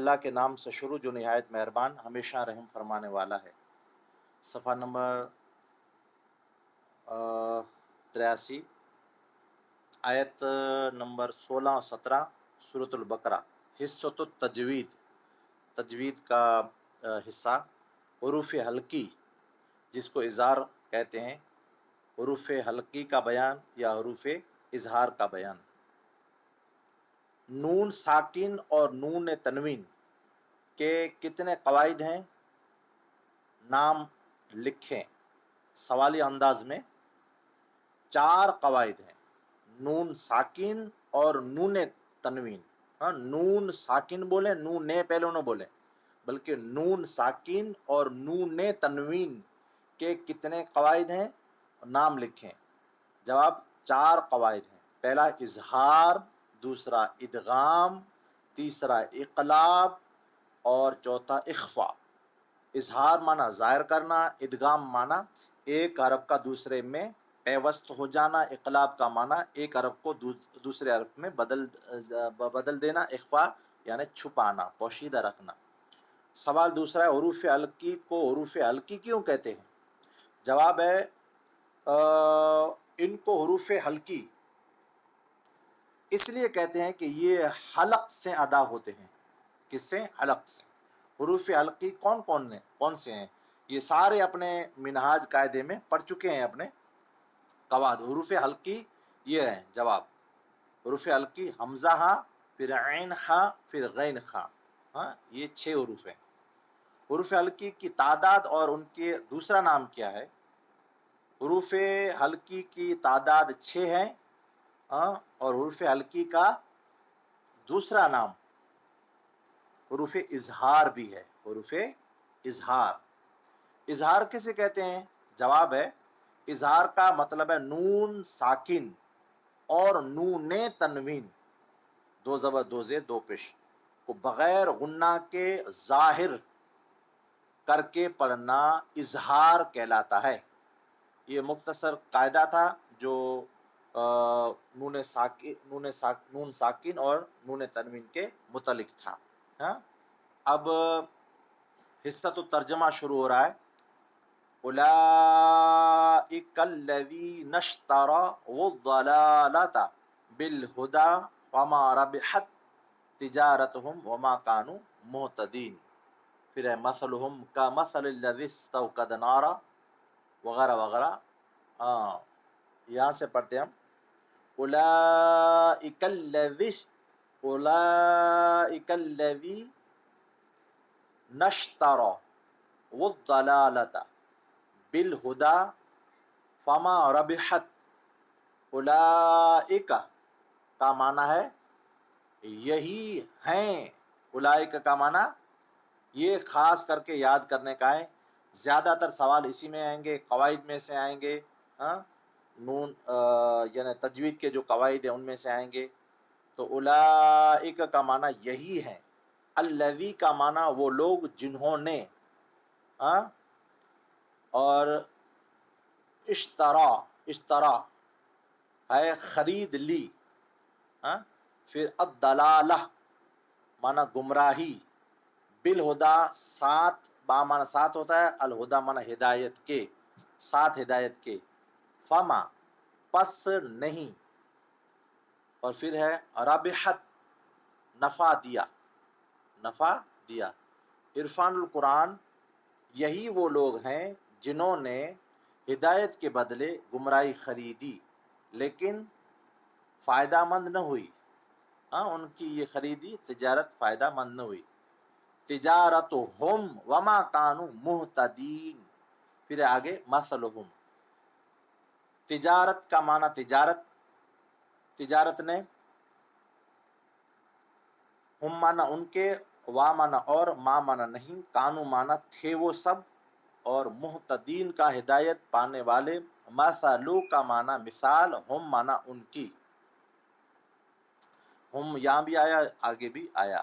اللہ کے نام سے شروع جو نہایت مہربان ہمیشہ رحم فرمانے والا ہے۔ صفحہ نمبر 83 آیت نمبر 16 اور 17 سورۃ البقرہ۔ حصۃ التجوید، تجوید کا حصہ، حروف حلقی جس کو اظہار کہتے ہیں، حروف حلقی کا بیان یا حروف اظہار کا بیان۔ نون ساکن اور نون تنوین کے کتنے قواعد ہیں؟ نام لکھیں۔ سوالی انداز میں 4 قواعد ہیں، نون ساکن اور نون تنوین۔ نون ساکن بولیں، نون پہلے نہ بولیں، بلکہ نون ساکن اور نون تنوین کے کتنے قواعد ہیں؟ نام لکھیں۔ جواب 4 قواعد ہیں۔ پہلا اظہار، دوسرا ادغام، تیسرا اقلاب اور چوتھا اخفا۔ اظہار معنی ظاہر کرنا، ادغام معنی ایک حرف کا دوسرے میں پیوست ہو جانا، اقلاب کا معنی ایک حرف کو دوسرے حرف میں بدل دینا، اخفا یعنی چھپانا، پوشیدہ رکھنا۔ سوال دوسرا ہے، حروف حلقی کو حروف حلقی کیوں کہتے ہیں؟ جواب ہے ان کو حروف حلقی اس لیے کہتے ہیں کہ یہ حلق سے ادا ہوتے ہیں۔ کس سے؟ حلق سے۔ حروف حلقی کون سے ہیں؟ یہ سارے اپنے منہاج قاعدے میں پڑھ چکے ہیں اپنے قواعد۔ حروف حلقی یہ ہیں۔ جواب حروف حلقی حمزہ ہاں، پھر عین ہاں، پھر غین خاں، یہ 6 حروف ہیں۔ حروف حلقی کی تعداد اور ان کے دوسرا نام کیا ہے؟ حروف حلقی کی تعداد 6 ہے، اور حروف حلقی کا دوسرا نام حروف اظہار بھی ہے۔ حروف اظہار۔ اظہار کسے کہتے ہیں؟ جواب ہے اظہار کا مطلب ہے نون ساکن اور نون تنوین، 2 زبر 2 زیر 2 پیش کو بغیر غنہ کے ظاہر کر کے پڑھنا اظہار کہلاتا ہے۔ یہ مختصر قاعدہ تھا جو نون ساکن اور نون تنوین کے متعلق تھا۔ اب حصۃ الترجمہ شروع ہو رہا ہے۔ اولئک الذین اشتروا الضلالۃ بالہدی فما ربحت تجارتہم وما کانوا مہتدین۔ پھر ہے مثلہم کمثل الذی استوقد نارا وغیرہ وغیرہ۔ یہاں سے پڑھتے ہیں ہم، اولئک الذی نشتروا الضلالۃ بالہدی فما ربحت۔ اولئک کا معنی ہے یہی ہیں، اولئک کا معنی یہ خاص کر کے یاد کرنے کا ہے۔ زیادہ تر سوال اسی میں آئیں گے، قواعد میں سے آئیں گے، نون یعنی تجوید کے جو قواعد ہیں ان میں سے آئیں گے۔ تو اولئک کا معنی یہی ہیں، الذی کا معنی وہ لوگ جنہوں نے، اور اشترا ہے خرید لی، پھر الضلالہ معنی گمراہی، بالہدی ساتھ، با معنی ساتھ ہوتا ہے، الہدی معنی ہدایت کے، ساتھ ہدایت کے، فما پس نہیں، اور پھر ہے ربحت نفع دیا۔ عرفان القرآن یہی وہ لوگ ہیں جنہوں نے ہدایت کے بدلے گمراہی خریدی لیکن فائدہ مند نہ ہوئی۔ ان کی یہ خریدی تجارت فائدہ مند نہ ہوئی۔ تجارتہم وما کانوا مہتدین۔ پھر آگے مثلہم، تجارت کا معنی تجارت نے، ہم معنی ان کے، وا معنی اور، ما معنی نہیں، کانو معنی تھے وہ سب، اور مہتدین کا ہدایت پانے والے۔ مثلو کا معنی مثال، ہم معنی ان کی، ہم یہاں بھی آیا آگے بھی آیا۔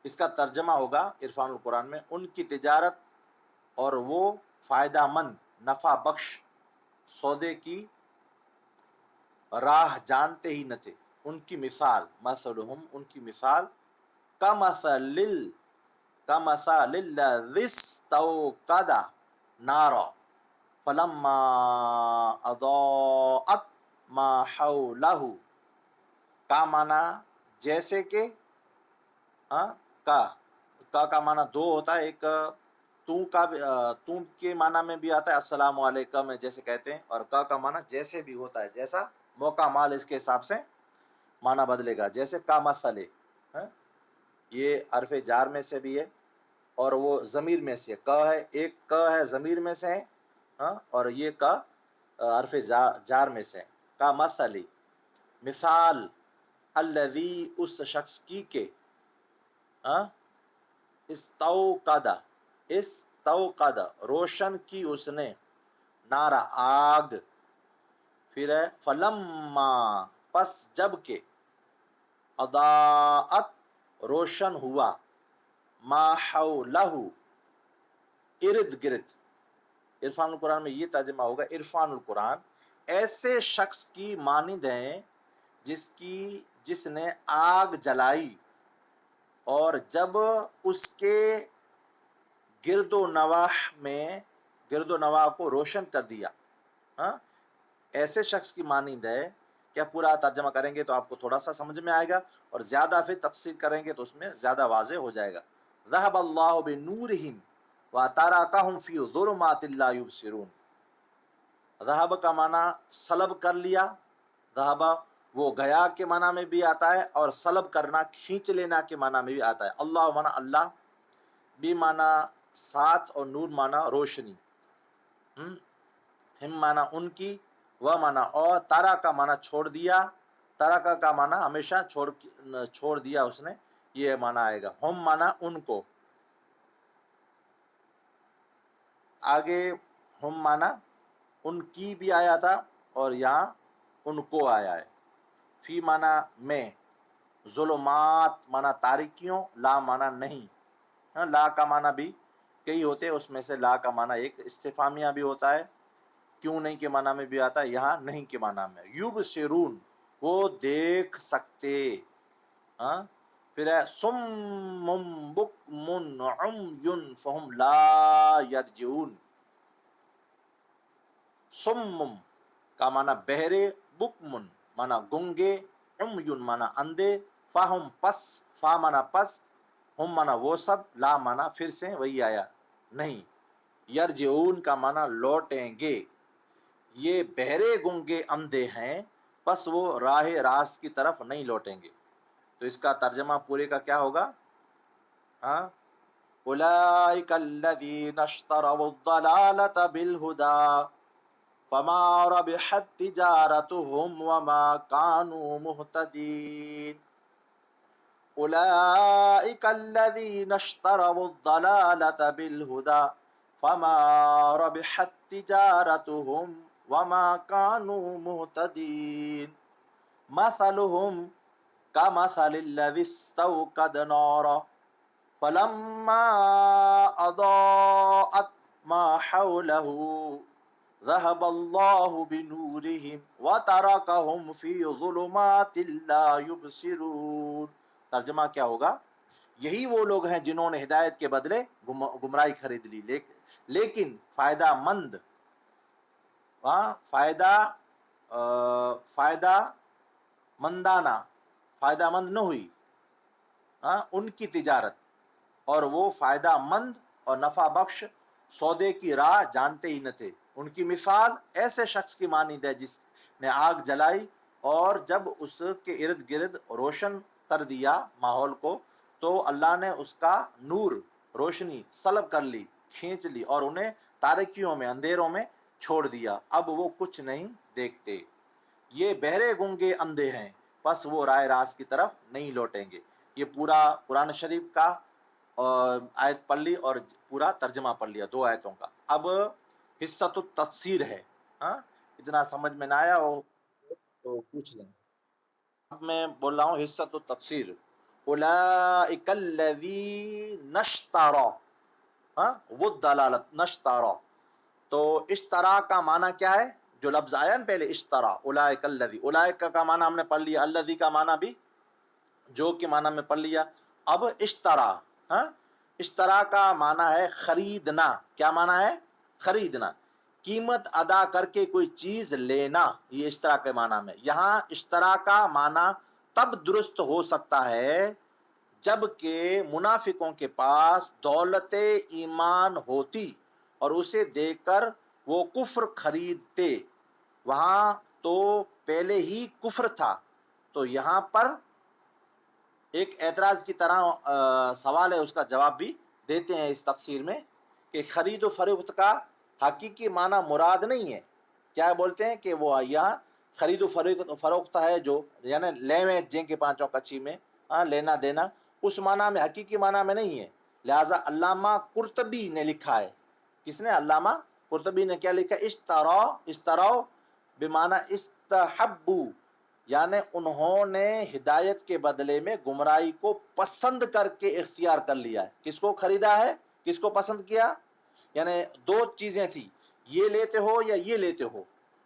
اس کا ترجمہ ہوگا عرفان القرآن میں، ان کی تجارت اور وہ فائدہ مند نفع بخش سودے کی راہ جانتے ہی نہ تھے۔ ان کی مثال، مثلہم ان کی مثال، کمثل کمثل الذی استوقد نارا فلما اضاءت ما حولہ، کا معنی جیسے کہ، کا معنی دو ہوتا ہے، ایک تو کے معنی میں بھی آتا ہے السلام علیکم جیسے کہتے ہیں، اور کا معنی جیسے بھی ہوتا ہے، جیسا موقع مال اس کے حساب سے معنی بدلے گا. جیسے کا مثل، یہ حرف جار میں سے بھی ہے اور وہ ضمیر میں سے ہے، ایک ہے ضمیر میں سے ہے، اور یہ کا حرف جار میں سے. کا مثل، مثال، الذی اس شخص کی کے، استوقد روشن کی اس نے، نارا آگ، پھر ہے فلما پس جب کہ، اضاءت روشن ہوا، ما حولہ ارد گرد. عرفان القرآن میں یہ ترجمہ ہوگا، عرفان القرآن ایسے شخص کی مانند ہیں جس نے آگ جلائی اور جب اس کے گرد و نواح کو روشن کر دیا. ایسے شخص کی مانند ہے. کیا پورا ترجمہ کریں گے تو آپ کو تھوڑا سا سمجھ میں آئے گا، اور زیادہ پھر تفسیر کریں گے تو اس میں زیادہ واضح ہو جائے گا. ذهب اللہ بنورہم وترکہم فی ظلمات لا یبصرون. ذہب کا معنی سلب کر لیا، ذہب وہ گیا کے معنی میں بھی آتا ہے، اور سلب کرنا کھینچ لینا کے معنی میں بھی آتا ہے. اللہ معنی اللہ، بھی معنی ساتھ، اور نور معنی روشنی، ہم معنی ان کی، وہ معنی اور، تارا کا معنی چھوڑ دیا، تارا کا معنی ہمیشہ چھوڑ دیا اس نے، یہ معنی آئے گا. ہم معنی ان کو، آگے ہم معنی ان کی بھی آیا تھا اور یہاں ان کو آیا ہے. فی معنی میں، ظلمات معنی تاریکیوں، لا معنی نہیں. لا کا معنی بھی کئی ہوتے ہیں، اس میں سے لا کا معنی ایک استفہامیہ بھی ہوتا ہے، کیوں نہیں کے معنی میں بھی آتا ہے، یہاں نہیں کے معنی میں. یبصرون وہ دیکھ سکتے. پھر ہے صم بکم عمی فہم لا یرجعون. صم کا معنی بہرے، بکمن معنی گنگے، عمی معنی اندھے، فہم پس، فا معنی پس، ہم معنی وہ سب، لا معنی پھر سے وہی آیا نہیں. یرجعون کا معنی لوٹیں گے. یہ بہرے گنگے اندھے ہیں، پس وہ راہ راست کی طرف نہیں لوٹیں گے. تو اس کا ترجمہ پورے کا کیا ہوگا؟ اولئک الذین اشتروا الضلالة بالہدی فما ربحت تجارتهم وما كانوا مهتدین. اولئک الذین اشتروا الضلالة بالہدی فما ربحت تجارتهم وما كانوا مهتدین. مثلهم كمثل الذي استوقد نارا فلما أضاءت ما حوله ذهب الله بنورهم وتركهم في ظلمات لا يبصرون. ترجمہ کیا ہوگا؟ یہی وہ لوگ ہیں جنہوں نے ہدایت کے بدلے گمراہی خرید لی، لیکن فائدہ مند نہ ہوئی ان کی تجارت، اور وہ فائدہ مند اور نفع بخش سودے کی راہ جانتے ہی نہ تھے. ان کی مثال ایسے شخص کی مانند ہے جس نے آگ جلائی اور جب اس کے ارد گرد روشن کر دیا ماحول کو، تو اللہ نے اس کا نور، روشنی سلب کر لی، کھینچ لی، اور انہیں تاریکیوں میں، اندھیروں میں چھوڑ دیا. اب وہ کچھ نہیں دیکھتے. یہ بہرے گنگے اندھے ہیں، پس وہ راہ راست کی طرف نہیں لوٹیں گے. یہ پورا قرآن شریف کا آیت پڑھ لی اور پورا ترجمہ پڑھ لیا 2 آیتوں کا. اب حصۃ التفسیر ہے. اتنا سمجھ میں نہ آیا ہو تو پوچھ لیں. اب میں بول رہا ہوں حصۃ التفسیر. اولئک الذین اشتروا والضلالۃ نشتروا. تو اشترا کا معنی کیا ہے؟ جو لفظ آیا نا پہلے اشترا، اولئک الذی، اولئک کا معنی ہم نے پڑھ لیا، الذی کا معنی بھی جو کے معنی میں پڑھ لیا. اب اشترا، اشترا کا معنی ہے خریدنا. کیا معنی ہے؟ خریدنا. قیمت ادا کر کے کوئی چیز لینا، یہ اشترا کے معنی میں. یہاں اشترا کا معنی تب درست ہو سکتا ہے جب کہ منافقوں کے پاس دولت ایمان ہوتی اور اسے دے کر وہ کفر خریدتے. وہاں تو پہلے ہی کفر تھا. تو یہاں پر ایک اعتراض کی طرح سوال ہے، اس کا جواب بھی دیتے ہیں اس تفسیر میں کہ خرید و فروخت کا حقیقی معنی مراد نہیں ہے. کیا بولتے ہیں کہ وہ یہاں خرید و فروخت ہے جو یعنی لیویں جن کے پانچوں کچھی میں لینا دینا، اس معنی میں حقیقی معنی میں نہیں ہے. لہٰذا علامہ قرطبی نے لکھا ہے. کس نے؟ علامہ قرطبی نے کیا لکھا؟ اشتراؤ بمعنی استحبو، یعنی انہوں نے ہدایت کے بدلے میں گمراہی کو پسند کر کے اختیار کر لیا ہے. کس کو خریدا ہے؟ کس کو پسند کیا؟ یعنی دو چیزیں تھی، یہ لیتے ہو یا یہ لیتے ہو.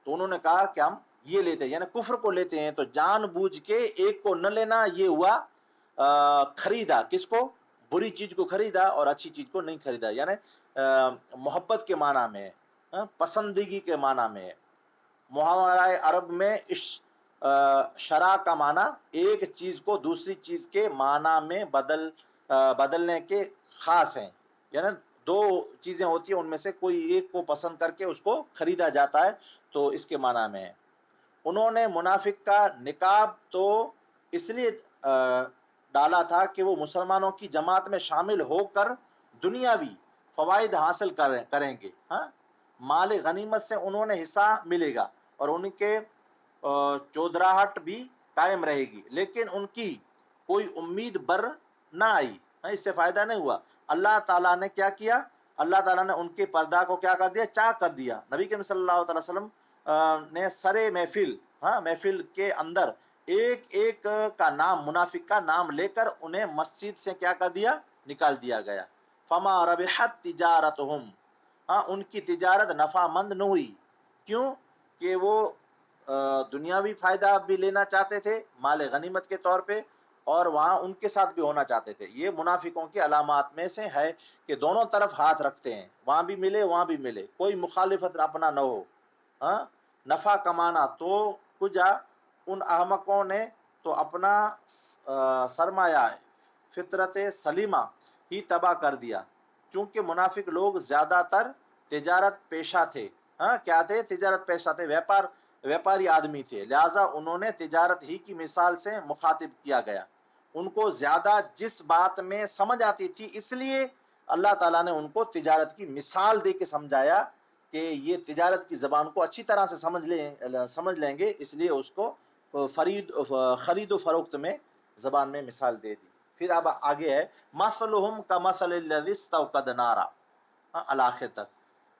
تو انہوں نے کہا کہ ہم یہ لیتے ہیں، یعنی کفر کو لیتے ہیں. تو جان بوجھ کے ایک کو نہ لینا، یہ ہوا خریدا. کس کو؟ بری چیز کو خریدا اور اچھی چیز کو نہیں خریدا. یعنی محبت کے معنی میں، پسندگی کے معنی میں. محاورہ عرب میں شرع کا معنی ایک چیز کو دوسری چیز کے معنی میں بدلنے کے خاص ہیں. یعنی دو چیزیں ہوتی ہیں، ان میں سے کوئی ایک کو پسند کر کے اس کو خریدا جاتا ہے، تو اس کے معنی میں ہے. انہوں نے منافق کا نقاب تو اس لیے ڈالا تھا کہ وہ مسلمانوں کی جماعت میں شامل ہو کر دنیاوی فوائد حاصل کریں گے. مال غنیمت سے انہوں نے حصہ ملے گا اور ان کے چودراہٹ بھی قائم رہے گی، لیکن ان کی کوئی امید بر نہ آئی، اس سے فائدہ نہیں ہوا. اللہ تعالیٰ نے کیا کیا؟ اللہ تعالیٰ نے ان کے پردہ کو کیا کر دیا؟ چاک کر دیا. نبی کریم صلی اللہ علیہ وسلم نے سرے محفل کے اندر ایک ایک کا نام، منافق کا نام لے کر انہیں مسجد سے کیا کر دیا؟ نکال دیا گیا. فما ربحت تجارتہم، ان کی تجارت نفع مند نہ ہوئی. کیوں؟ کہ وہ دنیاوی فائدہ بھی لینا چاہتے تھے مال غنیمت کے طور پہ، اور وہاں ان کے ساتھ بھی ہونا چاہتے تھے. یہ منافقوں کی علامات میں سے ہے کہ دونوں طرف ہاتھ رکھتے ہیں، وہاں بھی ملے وہاں بھی ملے، کوئی مخالفت اپنا نہ ہو. نفع کمانا تو کجا ان احمقوں نے تو اپنا سرمایہ فطرت سلیمہ ہی تباہ کر دیا. چونکہ منافق لوگ زیادہ تر تجارت پیشہ تھے. کیا تھے؟ تجارت پیشہ تھے، ویپاری آدمی تھے. لہٰذا انہوں نے تجارت ہی کی مثال سے مخاطب کیا گیا. ان کو زیادہ جس بات میں سمجھ آتی تھی، اس لیے اللہ تعالیٰ نے ان کو تجارت کی مثال دے کے سمجھایا کہ یہ تجارت کی زبان کو اچھی طرح سے سمجھ لیں گے، اس لیے اس کو خرید و فروخت میں زبان میں مثال دے دی. پھر اب آگے ہے مثلہم کمثل الذی استوقد نارا، آخر تک.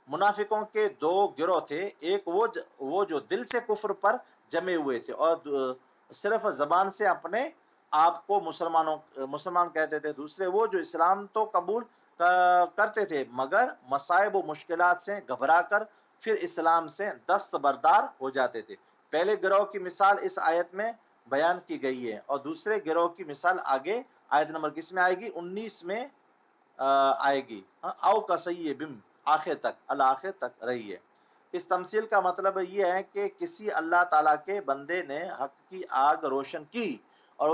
منافقوں کے دو گروہ تھے، ایک وہ جو دل سے کفر پر جمے ہوئے تھے اور صرف زبان سے اپنے آپ کو مسلمان کہتے تھے. دوسرے وہ جو اسلام تو قبول کرتے تھے مگر مصائب و مشکلات سے گھبرا کر پھر اسلام سے دستبردار ہو جاتے تھے. پہلے گروہ کی مثال اس آیت میں بیان کی گئی ہے اور دوسرے گروہ کی مثال آگے آیت نمبر کس میں آئے گی؟ 19 میں آئے گی. او کصیبم، آخر تک، الآخر تک رہی ہے. اس تمثیل کا مطلب یہ ہے کہ کسی اللہ تعالیٰ کے بندے نے حق کی آگ روشن کی اور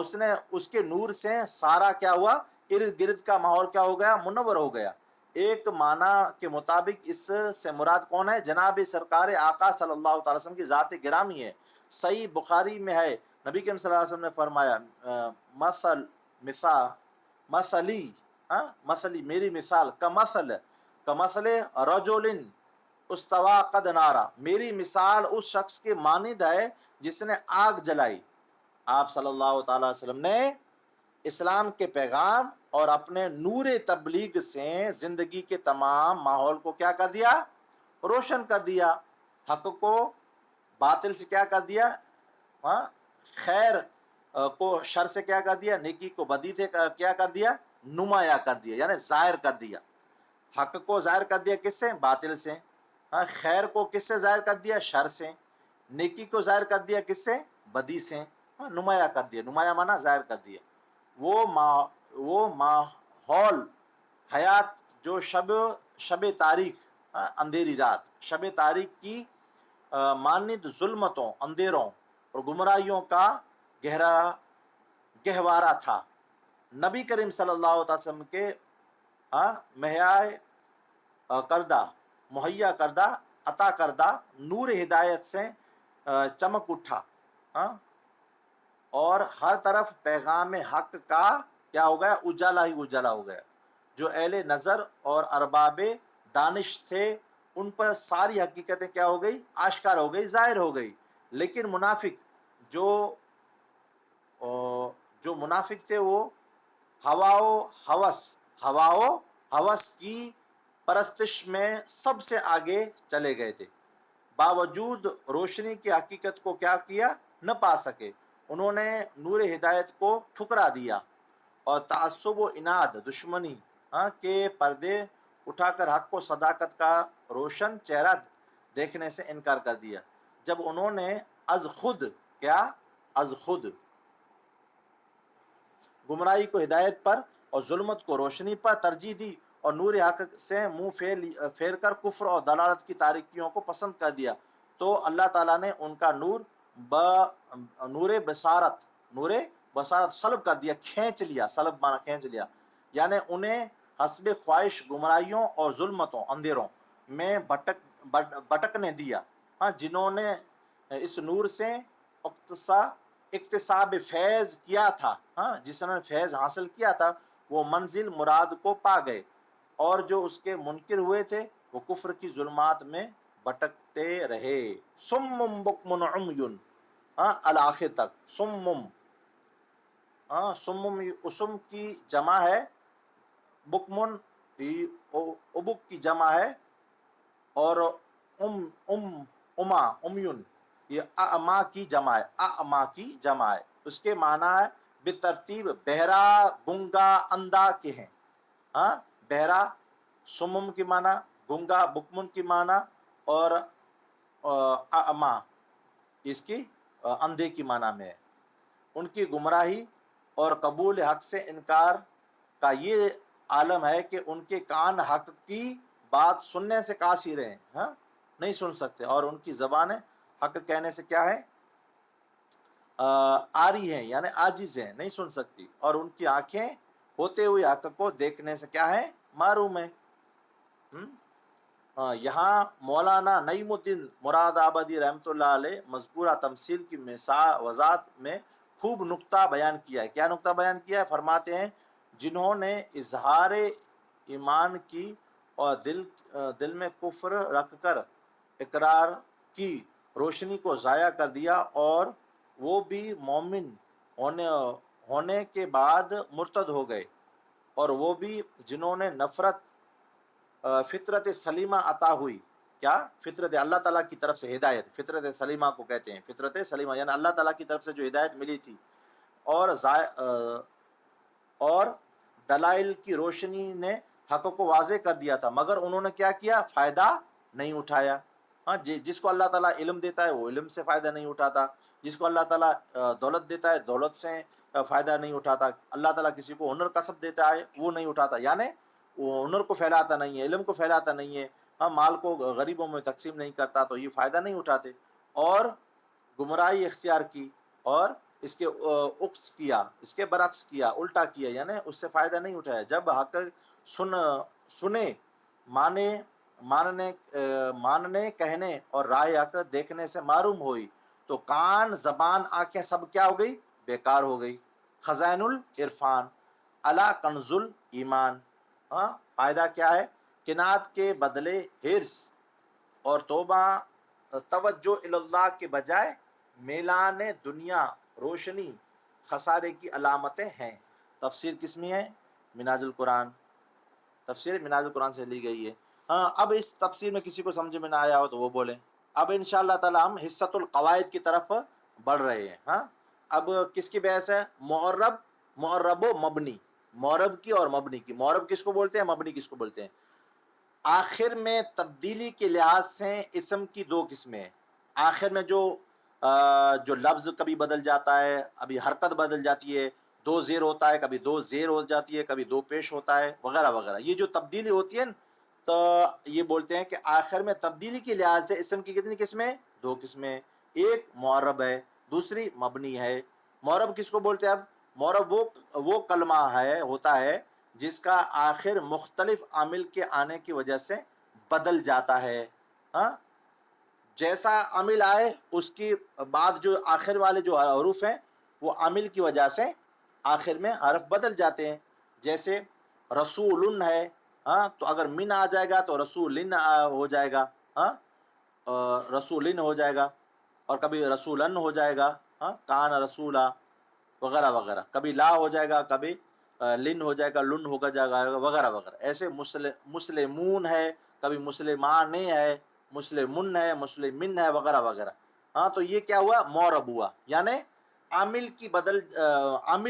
اس کے نور سے سارا کیا ہوا؟ ارد گرد کا ماحول کیا ہو گیا؟ منور ہو گیا. ایک معنی کے مطابق اس سے مراد کون ہے؟ جناب سرکار آقا صلی اللہ علیہ وسلم کی ذات گرامی ہے. صحیح بخاری میں ہے، نبی کریم صلی اللہ علیہ وسلم نے فرمایا مثلی میری مثال کمثل رجل استوا قد نارا، میری مثال اس شخص کے مانند ہے جس نے آگ جلائی. آپ صلی اللہ تعالی وسلم نے اسلام کے پیغام اور اپنے نور تبلیغ سے زندگی کے تمام ماحول کو کیا کر دیا؟ روشن کر دیا. حق کو باطل سے کیا کر دیا؟ خیر کو شر سے کیا کر دیا؟ نیکی کو بدی سے کیا کر دیا؟ نمایاں کر دیا، یعنی ظاہر کر دیا. حق کو ظاہر کر دیا کس سے؟ باطل سے. خیر کو کس سے ظاہر کر دیا؟ شر سے. نیکی کو ظاہر کر دیا کس سے؟ بدی سے. نمایاں کر دیا، نمایاں مانا ظاہر کر دیا. وہ ماحول حیات جو شب تاریخ، اندھیری رات، شب تاریخ کی مانند ظلمتوں، اندھیروں اور گمراہیوں کا گہوارہ تھا۔ نبی کریم صلی اللہ علیہ وسلم کے مہیا کردہ عطا کردہ نور ہدایت سے چمک اٹھا، اور ہر طرف پیغام حق کا کیا ہو گیا؟ اجالا ہی اجالا ہو گیا۔ جو اہل نظر اور ارباب دانش تھے ان پر ساری حقیقتیں کیا ہو گئی؟ آشکار ہو گئی، ظاہر ہو گئی۔ لیکن منافق جو منافق تھے وہ ہوا و ہوس کی پرستش میں سب سے آگے چلے گئے تھے، باوجود روشنی کی حقیقت کو کیا کیا؟ نہ پا سکے۔ انہوں نے نور ہدایت کو ٹھکرا دیا اور تعصب و اناد، دشمنی کے پردے اٹھا کر حق و صداقت کا روشن چہرہ دیکھنے سے انکار کر دیا۔ جب انہوں نے از خود گمراہی کو ہدایت پر اور ظلمت کو روشنی پر ترجیح دی اور نور حق سے منہ پھیر کر کفر اور دلالت کی تاریکیوں کو پسند کر دیا، تو اللہ تعالیٰ نے ان کا نور بصارت سلب کر دیا، کھینچ لیا۔ سلب مانا کھینچ لیا، یعنی انہیں حسب خواہش گمراہیوں اور ظلمتوں، اندھیروں میں بھٹکنے دیا۔ جنہوں نے اس نور سے اکتساب فیض کیا تھا، جس نے فیض حاصل کیا تھا، وہ منزل مراد کو پا گئے، اور جو اس کے منکر ہوئے تھے وہ کفر کی ظلمات میں بھٹکتے رہے۔ سمم بکم عمیٌ، الآخر تک سمم، سمم اسم کی جمع ہے، بکمن ابک کی جمع ہے، اور امیون یہ اعما کی جمع ہے، اعما کی جمع ہے۔ اس کے معنی ہے بترتیب بہرا، گنگا، اندھا کے ہیں۔ بہرا سمم کی معنی، گنگا بکمن کی معنی، اور اعما اس کی اندھے کی معنی میں ہے۔ ان کی گمراہی اور قبول حق سے انکار کا یہ عالم ہے کہ ان کے کان حق کی بات سننے سے قاصر ہیں، نہیں سن سکتے، اور ان کی زبانیں حق کہنے سے کیا ہے؟ آری ہیں، یعنی عاجز ہیں، نہیں سن سکتی، اور ان کی آنکھیں ہوتے ہوئے حق کو دیکھنے سے کیا ہے؟ محروم ہیں۔ یہاں مولانا نعیم الدین مراد آبادی رحمۃ اللہ علیہ مذکورہ تمثیل کی وضاحت میں خوب نکتہ بیان کیا ہے۔ کیا نکتہ بیان کیا ہے؟ فرماتے ہیں جنہوں نے اظہار ایمان کی اور دل میں کفر رکھ کر اقرار کی روشنی کو ضائع کر دیا، اور وہ بھی مومن ہونے کے بعد مرتد ہو گئے، اور وہ بھی جنہوں نے فطرت سلیمہ عطا ہوئی، کیا؟ فطرت اللہ تعالیٰ کی طرف سے ہدایت، فطرت سلیمہ کو کہتے ہیں، فطرت سلیمہ یعنی اللہ تعالیٰ کی طرف سے جو ہدایت ملی تھی، اور دلائل کی روشنی نے حق کو واضح کر دیا تھا، مگر انہوں نے کیا کیا؟ فائدہ نہیں اٹھایا۔ جس کو اللہ تعالیٰ علم دیتا ہے وہ علم سے فائدہ نہیں اٹھاتا، جس کو اللہ تعالیٰ دولت دیتا ہے دولت سے فائدہ نہیں اٹھاتا، اللہ تعالیٰ کسی کو ہنر کسب دیتا ہے وہ نہیں اٹھاتا، یعنی وہ ہنر کو پھیلاتا نہیں ہے، علم کو پھیلاتا نہیں ہے، مال کو غریبوں میں تقسیم نہیں کرتا، تو یہ فائدہ نہیں اٹھاتے، اور گمراہی اختیار کی اور اس کے عکس کیا، اس کے برعکس کیا، الٹا کیا، یعنی اس سے فائدہ نہیں اٹھایا۔ جب حق سنے ماننے کہنے اور راہ حق دیکھنے سے معروم ہوئی، تو کان زبان آنکھیں سب کیا ہو گئی؟ بیکار ہو گئی۔ خزائن العرفان الا کنز ایمان، فائدہ کیا ہے؟ قناعت کے بدلے حرص اور توجہ اللہ کے بجائے میلان دنیا روشنی خسارے کی علامتیں ہیں۔ تفسیر کس میں ہے؟ منہاج القرآن، تفسیر منہاج القرآن سے لی گئی ہے۔ اب اس تفسیر میں کسی کو سمجھ میں نہ آیا ہو تو وہ بولیں۔ اب انشاءاللہ تعالی ہم حصۃ القواعد کی طرف بڑھ رہے ہیں۔ اب کس کی بحث ہے؟ معرب و مبنی، معرب کی اور مبنی کی۔ معرب کس کو بولتے ہیں؟ مبنی کس کو بولتے ہیں؟ آخر میں تبدیلی کے لحاظ سے اسم کی دو قسمیں ہیں۔ آخر میں جو لفظ کبھی بدل جاتا ہے، ابھی حرکت بدل جاتی ہے، دو زیر ہوتا ہے، کبھی دو زیر ہو جاتی ہے، کبھی دو پیش ہوتا ہے، وغیرہ وغیرہ. یہ جو تبدیلی ہوتی ہے نا، تو یہ بولتے ہیں کہ آخر میں تبدیلی کے لحاظ سے اسم کی کتنی قسمیں؟ دو قسمیں. ایک معرب ہے، دوسری مبنی ہے. معرب کس کو بولتے ہیں؟ اب معرب وہ کلمہ ہوتا ہے جس کا آخر مختلف عامل کے آنے کی وجہ سے بدل جاتا ہے. ہاں، جیسا عامل آئے اس کی بعد جو آخر والے جو حروف ہیں وہ عامل کی وجہ سے آخر میں حرف بدل جاتے ہیں. جیسے رسول ہے، ہاں، تو اگر من آ جائے گا تو رسولن ہو جائے گا. ہاں، رسولن ہو جائے گا، اور کبھی رسولن ہو جائے گا. ہاں، کان رسولا وغیرہ وغیرہ. کبھی لا ہو جائے گا، کبھی لن ہو جائے گا، لن ہوگا جائے گا، وغیرہ وغیرہ. ایسے مسلمون ہے، کبھی مسلمان ہے، مسلمن ہے، مسلمن ہے، وغیرہ وغیرہ. ہاں، تو یہ کیا ہوا؟ معرب ہوا. یعنی عامل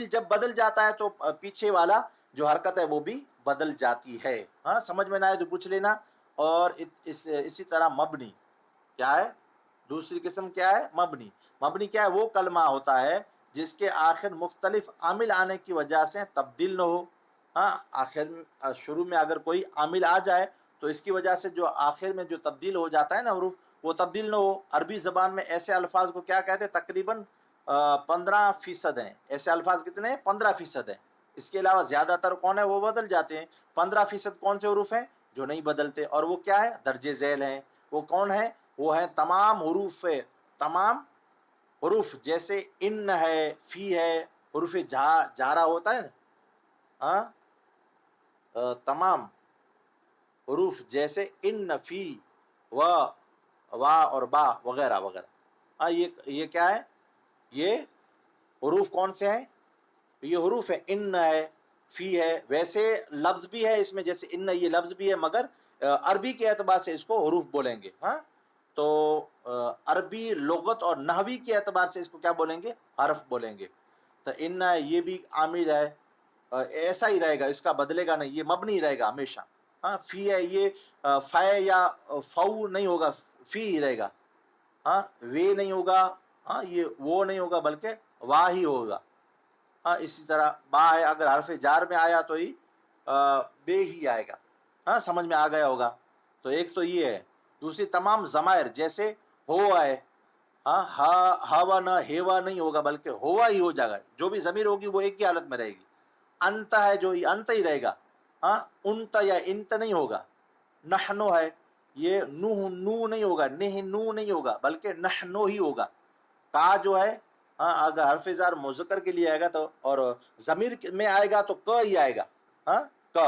جب بدل جاتا ہے تو پیچھے والا جو حرکت ہے وہ بھی بدل جاتی ہے. ہاں، سمجھ میں نہ آئے تو پوچھ لینا. اور اسی طرح مبنی کیا ہے؟ دوسری قسم کیا ہے؟ مبنی. مبنی کیا ہے؟ وہ کلمہ ہوتا ہے جس کے آخر مختلف عامل آنے کی وجہ سے تبدیل نہ ہو. ہاں، شروع میں اگر کوئی عامل آ جائے تو اس کی وجہ سے جو آخر میں جو تبدیل ہو جاتا ہے نا حروف، وہ تبدیل نہ ہو. عربی زبان میں ایسے الفاظ کو کیا کہتے ہیں؟ تقریباً 15% ہیں. ایسے الفاظ کتنے ہیں؟ 15% ہیں. اس کے علاوہ زیادہ تر کون ہے؟ وہ بدل جاتے ہیں. 15% کون سے حروف ہیں جو نہیں بدلتے؟ اور وہ کیا ہے؟ درج ذیل ہیں. وہ کون ہے؟ وہ ہے تمام حروف جیسے ان ہے، فی ہے، حروف جارہ ہوتا ہے نا. ہاں، تمام حروف جیسے ان، فی، و، وا اور با وغیرہ وغیرہ. ہاں، یہ کیا ہے؟ یہ حروف کون سے ہیں؟ یہ حروف ہے. ان ہے، فی ہے. ویسے لفظ بھی ہے اس میں، جیسے ان یہ لفظ بھی ہے، مگر عربی کے اعتبار سے اس کو حروف بولیں گے. ہاں، تو عربی لغت اور نحوی کے اعتبار سے اس کو کیا بولیں گے؟ حرف بولیں گے. تو ان یہ بھی عامل ہے، ایسا ہی رہے گا، اس کا بدلے گا نہیں، یہ مبنی رہے گا ہمیشہ. ہاں، فی ہے، یہ فے یا فو نہیں ہوگا، فی ہی رہے گا. ہاں، وے نہیں ہوگا، ہاں، یہ وہ نہیں ہوگا بلکہ واہ ہی ہوگا. ہاں، اسی طرح با ہے، اگر حرف جار میں آیا تو ہی بے ہی آئے گا. ہاں، سمجھ میں آ گیا ہوگا. تو ایک تو یہ ہے. دوسری تمام ضمائر جیسے ہو ہے، ہاں، ہوا نہ ہیوا نہیں ہوگا بلکہ ہوا ہی ہو جائے گا. جو بھی ضمیر ہوگی وہ ایک ہی حالت میں رہے گی. انت ہے جو انت ہی رہے گا. ہاں، انت یا انت نہیں ہوگا. نحنو ہے، یہ نو نہیں ہوگا، نو نہیں ہوگا بلکہ نحنو ہی ہوگا. کا جو ہے، ہاں، اگر حرف زار مذکر کے لیے آئے گا تو، اور ضمیر میں آئے گا تو ک ہی آئے گا. ہاں، ک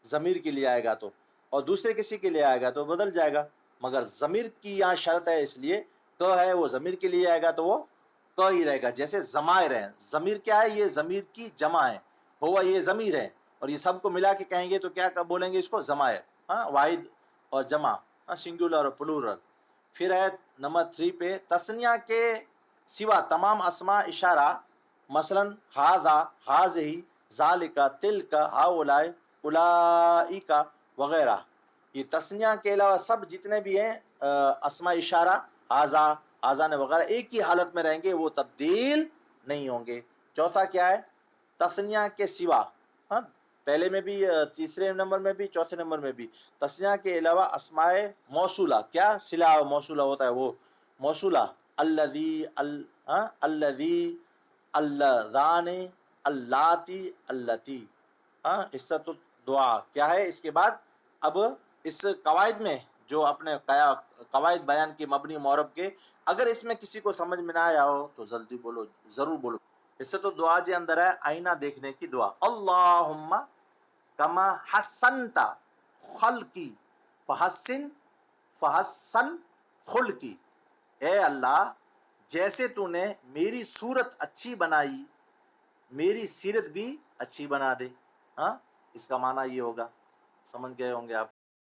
ضمیر کے لیے آئے گا تو، اور دوسرے کسی کے لیے آئے گا تو بدل جائے گا. مگر ضمیر کی یہاں شرط ہے، اس لیے ک ہے وہ ضمیر کے لیے آئے گا تو وہ ک ہی رہے گا. جیسے ضمائر ہیں، ضمیر کیا ہے؟ یہ ضمیر کی جمع ہے. ہوا یہ ضمیر ہے، اور یہ سب کو ملا کے کہیں گے تو کیا بولیں گے اس کو؟ ضمائر. ہاں، واحد اور جمع، سنگولر اور پلورل. پھر ہے نمبر 3 پہ تثنیہ کے سوا تمام اسماء اشارہ، مثلا ہاذا، ہاذہی، ذالکا، تلکا، ہاؤلائی، اولائکا وغیرہ. یہ تثنیہ کے علاوہ سب جتنے بھی ہیں اسماء اشارہ، ہاذا، ہاذان وغیرہ، ایک ہی حالت میں رہیں گے، وہ تبدیل نہیں ہوں گے. چوتھا کیا ہے؟ تثنیہ کے سوا. ہاں، پہلے میں بھی، تیسرے نمبر میں بھی، چوتھے نمبر میں بھی. تثنیہ کے علاوہ اسماء موصولہ، کیا صلہ موصولہ ہوتا ہے وہ موصولہ، الذی، الذی، اللذان، اللاتی، اللتی. ہاں، عصت الدعا کیا ہے اس کے بعد؟ اب اس قواعد میں جو اپنے قواعد بیان کی مبنی معرب کے، اگر اس میں کسی کو سمجھ میں نہ آیا ہو تو جلدی بولو، ضرور بولو. عصت الدعا جی اندر ہے آئینہ دیکھنے کی دعا. اللہم کما حسنت خلقی فحسن خلقی. اے اللہ، جیسے تو نے میری صورت اچھی بنائی، میری سیرت بھی اچھی بنا دے. ہاں، اس کا معنی یہ ہوگا. سمجھ گئے ہوں گے آپ.